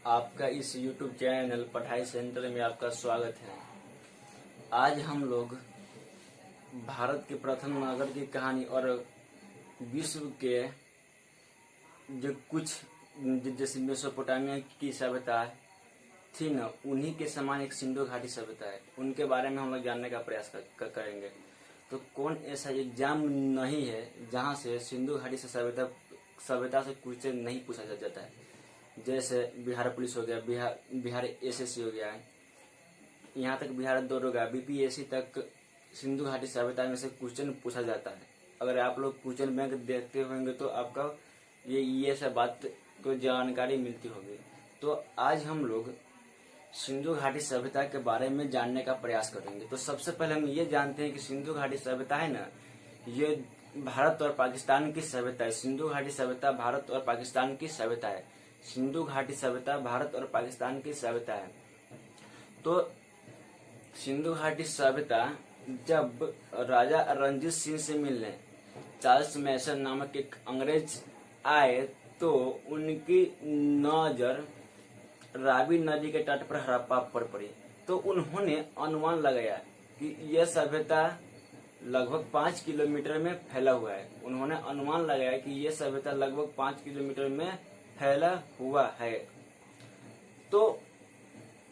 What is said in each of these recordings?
आपका इस YouTube channel पढ़ाई सेंटर में आपका स्वागत है। आज हम लोग भारत के प्रथम नगर की कहानी और विश्व के जो कुछ जैसे मेसोपोटामिया की सभ्यता थी ना, उन्हीं के समान एक सिंधु घाटी सभ्यता है, उनके बारे में हम लोग जानने का प्रयास करेंगे। तो कौन ऐसा एग्जाम नहीं है जहाँ से सिंधु घाटी से सभ्यता से कुछ नहीं पूछा जाता है। जैसे बिहार पुलिस हो गया, बिहार एसएससी हो गया, यहाँ तक बिहार दरोगा बीपीएससी तक सिंधु घाटी सभ्यता में से क्वेश्चन पूछा जाता है। अगर आप लोग क्वेश्चन बैंक देखते होंगे तो आपका ये सब बात को जानकारी मिलती होगी। तो आज हम लोग सिंधु घाटी सभ्यता के बारे में जानने का प्रयास करेंगे। तो सबसे पहले हम ये जानते हैं कि सिंधु घाटी सभ्यता है ना, ये भारत और पाकिस्तान की सभ्यता है। सिंधु घाटी सभ्यता भारत और पाकिस्तान की सभ्यता है। सिंधु घाटी सभ्यता भारत और पाकिस्तान की सभ्यता है। तो सिंधु घाटी सभ्यता जब राजा रणजीत सिंह से मिलने चार्ल्स मैसन नामक एक अंग्रेज आए तो उनकी नजर रावी नदी के तट पर हड़प्पा पर पड़ी। तो उन्होंने अनुमान लगाया कि यह सभ्यता लगभग 5 किलोमीटर में फैला हुआ है। उन्होंने अनुमान लगाया कि यह सभ्यता लगभग 5 किलोमीटर में फैला हुआ है। तो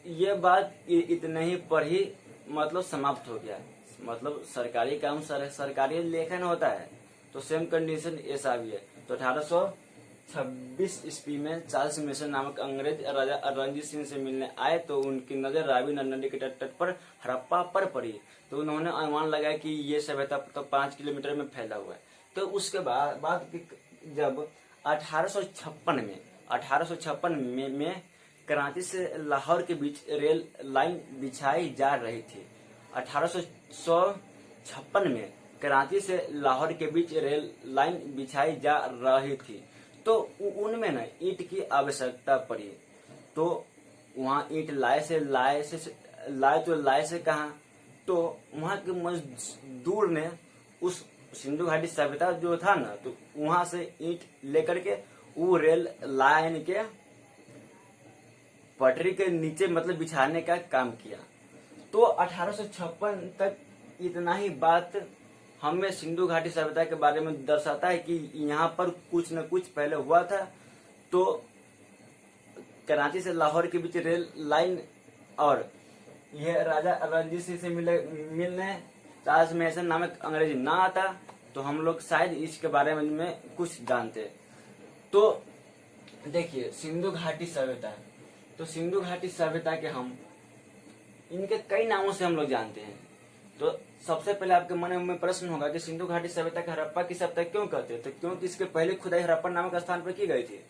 ये बात इतने ही पर ही मतलब समाप्त हो गया। मतलब सरकारी काम सरकारी लेखन होता है। तो सेम कंडीशन ऐसा भी है। तो 1826 ईस्वी में चार्ल्स मैसन नामक अंग्रेज राजा रणजीत सिंह से मिलने आए तो उनकी नजर रावी नदी के तट पर हड़प्पा पर पड़ी। तो उन्होंने अनुमान लगाया कि ये सभ्यता तो 5 किलोमीटर में फैला हुआ है। तो उसके बाद जब 1856 में कराची से लाहौर के बीच रेल लाइन बिछाई जा रही थी। 1856 में कराची से लाहौर के बीच रेल लाइन बिछाई जा रही थी। तो उनमें ना ईंट की आवश्यकता पड़ी। तो वहाँ ईंट लाए से कहाँ, तो वहाँ के मजदूर ने उस सिंधु घाटी सभ्यता जो था ना, तो वहाँ से ईंट लेकर के वो रेल लाइन के पटरी के नीचे मतलब बिछाने का काम किया। तो 1856 तक इतना ही बात हमें सिंधु घाटी सभ्यता के बारे में दर्शाता है कि यहाँ पर कुछ न कुछ पहले हुआ था। तो कराची से लाहौर के बीच रेल लाइन और यह राजा रणजीत सिंह से मिलने चार्ल्स मैसन नामक अंग्रेजी ना आता तो हम लोग शायद इसके बारे में कुछ जानते। तो देखिए सिंधु घाटी सभ्यता, तो सिंधु घाटी सभ्यता के हम इनके कई नामों से हम लोग जानते हैं। तो सबसे पहले आपके मन में प्रश्न होगा कि सिंधु घाटी सभ्यता के हड़प्पा की सभ्यता क्यों कहते हैं। तो क्योंकि इसके पहले खुदाई हड़प्पा नामक स्थान पर की गई थी।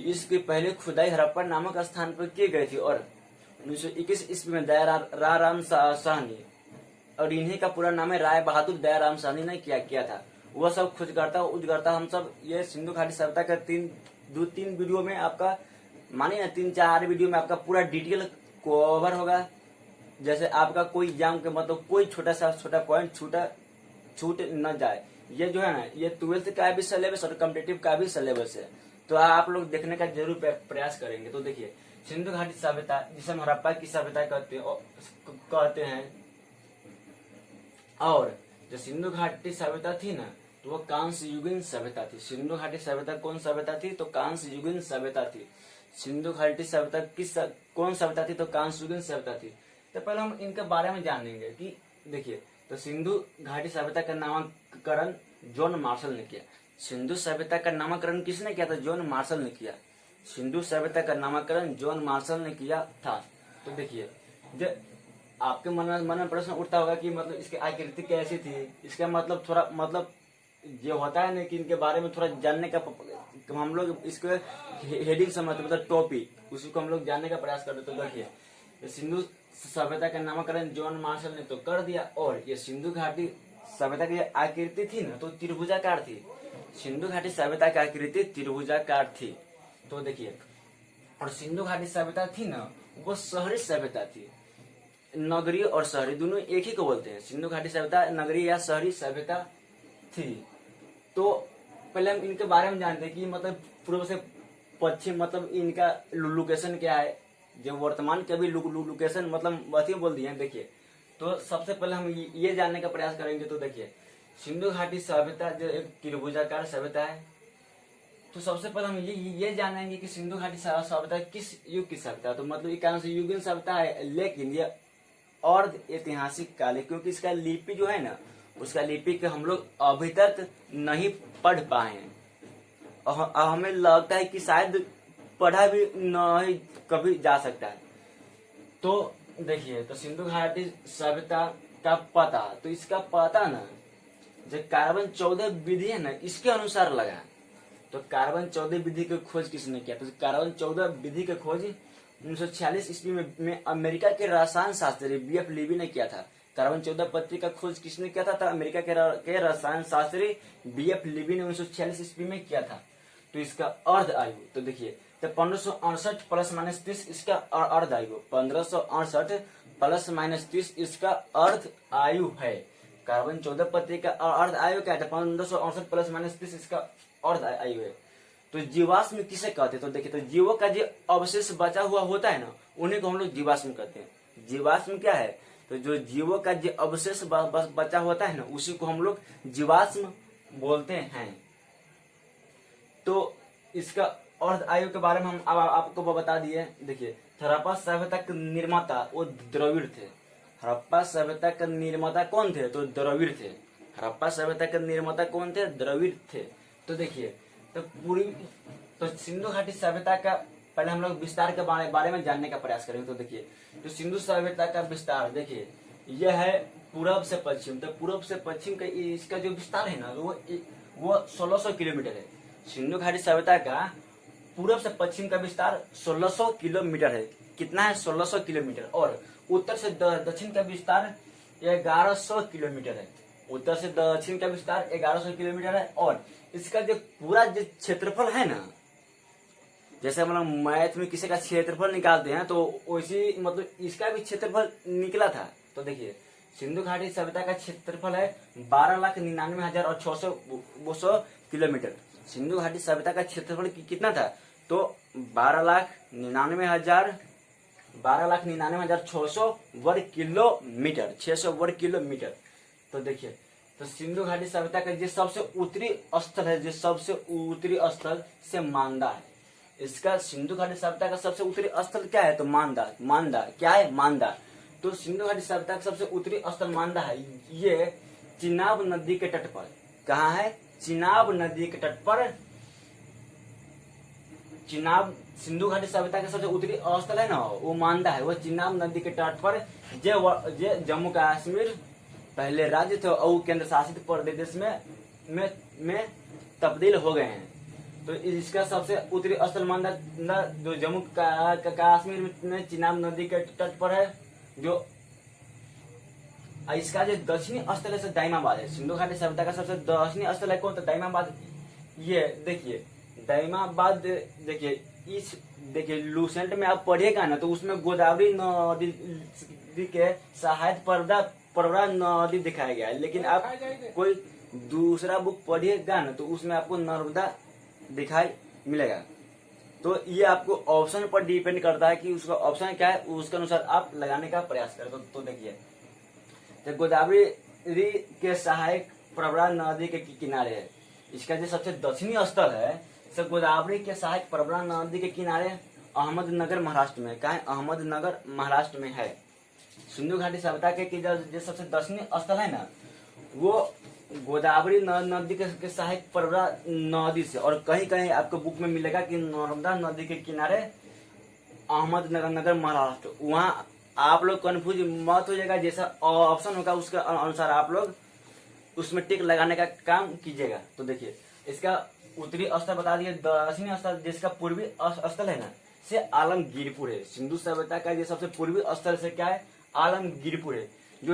इसके पहले खुदाई हड़प्पा नामक स्थान पर की गई थी और 1921 ईस्वी में दयाराम साहनी, और इन्हीं का पूरा नाम है राय बहादुर दयाराम साहनी ने किया था। वह सब खोजकर्ता उद्गारता हम सब ये सिंधु घाटी सभ्यता का 3 वीडियो में आपका मानिए ना 3-4 वीडियो में आपका पूरा डिटेल कवर होगा। जैसे आपका कोई एग्जाम के मतलब कोई छोटा पॉइंट छूट न जाए। ये जो है ना, ये 12th का भी सिलेबस और कॉम्पिटिटिव का भी सिलेबस है। तो आप लोग देखने का जरूर प्रयास करेंगे। तो देखिए सिंधु घाटी सभ्यता जिसे हम हड़प्पा की सभ्यता कहते हैं, और जो सिंधु घाटी सभ्यता थी ना, तो वो कांस्य युगीन सभ्यता थी। सिंधु घाटी सभ्यता कौन सभ्यता थी, तो कांस्य युगीन सभ्यता थी। सिंधु घाटी सभ्यता कौन सभ्यता थी, तो कांस्य युगीन सभ्यता थी। तो पहले हम इनके बारे में जानेंगे कि देखिए, तो सिंधु घाटी सभ्यता का नामकरण जॉन मार्शल ने किया। सिंधु सभ्यता का नामकरण किसने किया था, जॉन मार्शल ने किया। सिंधु सभ्यता का नामकरण जॉन मार्शल ने किया था। तो देखिए जब आपके मन में प्रश्न उठता होगा कि मतलब इसकी आकृति कैसी थी, इसका मतलब थोड़ा मतलब ये होता है ना कि इनके बारे में थोड़ा जानने का हम लोग इसको हेडिंग समझते मतलब टॉपिक, उसी को हम लोग जानने का प्रयास करते। तो देखिए सिंधु सभ्यता का नामकरण जॉन मार्शल ने तो कर दिया, और ये सिंधु घाटी सभ्यता की आकृति थी ना, तो त्रिभुजाकार थी। सिंधु घाटी सभ्यता की आकृति त्रिभुजाकार थी। तो देखिए, और सिंधु घाटी सभ्यता थी ना, वो शहरी सभ्यता थी। नगरीय और शहरी दोनों एक ही को बोलते हैं। सिंधु घाटी सभ्यता नगरीय या शहरी सभ्यता थी। तो पहले हम इनके बारे में जानते हैं कि मतलब पूर्व से पश्चिम मतलब इनका लोकेशन क्या है, जो वर्तमान के अभी लोकेशन मतलब अथी बोल दिए हैं। देखिए, तो सबसे पहले हम ये जानने का प्रयास करेंगे। तो देखिए, सिंधु घाटी सभ्यता जो एक त्रिभुजाकार सभ्यता है, तो सबसे पहले हम ये जानेंगे कि सिंधु घाटी सभ्यता किस युग की सभ्यता है। तो मतलब एक कारण से युगीन सभ्यता है, लेकिन ये अर्ध ऐतिहासिक काल है, क्योंकि इसका लिपि जो है ना, उसका लिपि के हम लोग अभी तक नहीं पढ़ पाए हैं। और हमें लगता है कि शायद पढ़ा भी नहीं कभी जा सकता है। तो देखिए, तो सिंधु घाटी सभ्यता का पता, तो इसका पता ना जो कार्बन 14 विधि है ना, इसके अनुसार लगा। तो कार्बन 14 विधि की खोज किसने किया? तो कार्बन 14 विधि की खोज 1946 ईस्वी में अमेरिका के रसायन शास्त्री बीएफ लीवी ने किया था। कार्बन 14 पत्ती का खोज किसने किया था? तो अमेरिका के रसायन शास्त्री बीएफ लीवी ने 1946 ईस्वी में किया था। तो इसका अर्ध आयु, तो देखिए, तो 1568 प्लस माइनस 30 इसका अर्ध आयु, 1568 प्लस माइनस 30 इसका अर्ध आयु है। कार्बन 14 पत्ती का अर्ध आयु क्या है? 1568 प्लस माइनस 30 इसका अर्ध आयु है। तो जीवाश्म किसे कहते हैं? तो देखिए, तो जीवों का जो अवशेष बचा हुआ होता है ना, उन्हीं को हम लोग जीवाश्म कहते हैं। जीवाश्म क्या है? तो जो जीवों का जो अवशेष बचा होता है ना, उसी को हम लोग जीवाश्म बोलते हैं। तो इसका अर्ध आयु के बारे में हम अब आपको बता दिए। देखिए, हड़प्पा सभ्यता के निर्माता वो द्रविड़ थे। हड़प्पा सभ्यता के निर्माता कौन थे? तो द्रविड़ थे। हड़प्पा सभ्यता के निर्माता कौन थे? द्रविड़ थे। तो देखिए, तो सिंधु घाटी सभ्यता का पहले हम लोग विस्तार के बारे में जानने का प्रयास करेंगे। तो देखिए, तो सिंधु सभ्यता का विस्तार, देखिए, यह है पूरब से पश्चिम। तो पूरब से पश्चिम का इसका जो विस्तार है ना, वो 1600 किलोमीटर है। सिंधु घाटी सभ्यता का पूरब से पश्चिम का विस्तार 1600 किलोमीटर है। कितना है? 1600 किलोमीटर। और उत्तर से दक्षिण का विस्तार 1100 किलोमीटर है। उत्तर से दक्षिण का विस्तार 1100 किलोमीटर है। और इसका जो पूरा जो क्षेत्रफल है ना, जैसे मतलब मैथ में किसी का क्षेत्रफल निकालते हैं, तो वैसी मतलब इसका भी क्षेत्रफल निकला था। तो देखिए, सिंधु घाटी सभ्यता का क्षेत्रफल है 12,99,600 किलोमीटर। सिंधु घाटी सभ्यता का क्षेत्रफल कितना था? तो 12,99,600 वर्ग किलोमीटर, 600 वर्ग किलोमीटर। तो देखिए, तो सिंधु घाटी सभ्यता का जो सबसे उत्तरी स्थल है, जो सबसे उत्तरी स्थल से मांदा है। इसका सिंधु घाटी सभ्यता का सबसे उत्तरी स्थल क्या है? तो मांदा। मांदा क्या है? मांदा। तो सिंधु घाटी सभ्यता का सबसे उत्तरी स्थल मांदा है। ये चिनाब नदी के तट पर। कहाँ है? चिनाब नदी के तट पर। चिनाब, सिंधु घाटी सभ्यता का सबसे उत्तरी स्थल है ना, वो मांदा है। वो चिनाब नदी के तट पर जे जम्मू कश्मीर पहले राज्य थे और केंद्र शासित प्रदेश में तब्दील हो गए हैं। तो इसका सबसे उत्तरी स्थल मांदा जो जम्मू कश्मीर में चिनाब नदी के तट पर है। जो इसका जो दक्षिणी स्थल है दाइमाबाद है। सिंधु घाटी सभ्यता का सबसे दक्षिणी स्थल है कौन? तो दाइमाबाद। ये देखिए, दाइमाबाद, देखिए इस, देखिए लूसेंट में आप पढ़िएगा ना, तो उसमें गोदावरी नदी के सहायक परवरा नदी दिखाया गया है। लेकिन आप कोई दूसरा बुक पढ़िएगा ना, तो उसमें आपको नर्मदा दिखाई मिलेगा। तो ये आपको ऑप्शन पर डिपेंड करता है कि उसका ऑप्शन क्या है, उसके अनुसार आप लगाने का प्रयास करें। तो देखिए, तो गोदावरी के सहायक परवरा नदी के किनारे है। इसका जो सबसे दक्षिणी स्थल है, गोदावरी के सहायक परवरा नदी के किनारे अहमदनगर महाराष्ट्र में। कहा है? अहमदनगर महाराष्ट्र में है। सिंधु घाटी सभ्यता के जो सबसे दक्षिणी स्थल है ना, वो गोदावरी नदी के सहायक परवरा नदी से, और कहीं कहीं आपको बुक में मिलेगा कि नर्मदा नदी के किनारे अहमदनगर महाराष्ट्र। वहाँ आप लोग कंफ्यूज मत हो जाएगा, जैसा ऑप्शन होगा उसके अनुसार आप लोग उसमें टिक लगाने का काम कीजिएगा। तो देखिए, इसका उत्तरी स्थल बता दिए। दक्षिणी स्थल जिसका पूर्वी स्थल है ना, से आलमगीरपुर है। सिंधु सभ्यता का ये सबसे पूर्वी स्थल से क्या है? आलमगीरपुर है। जो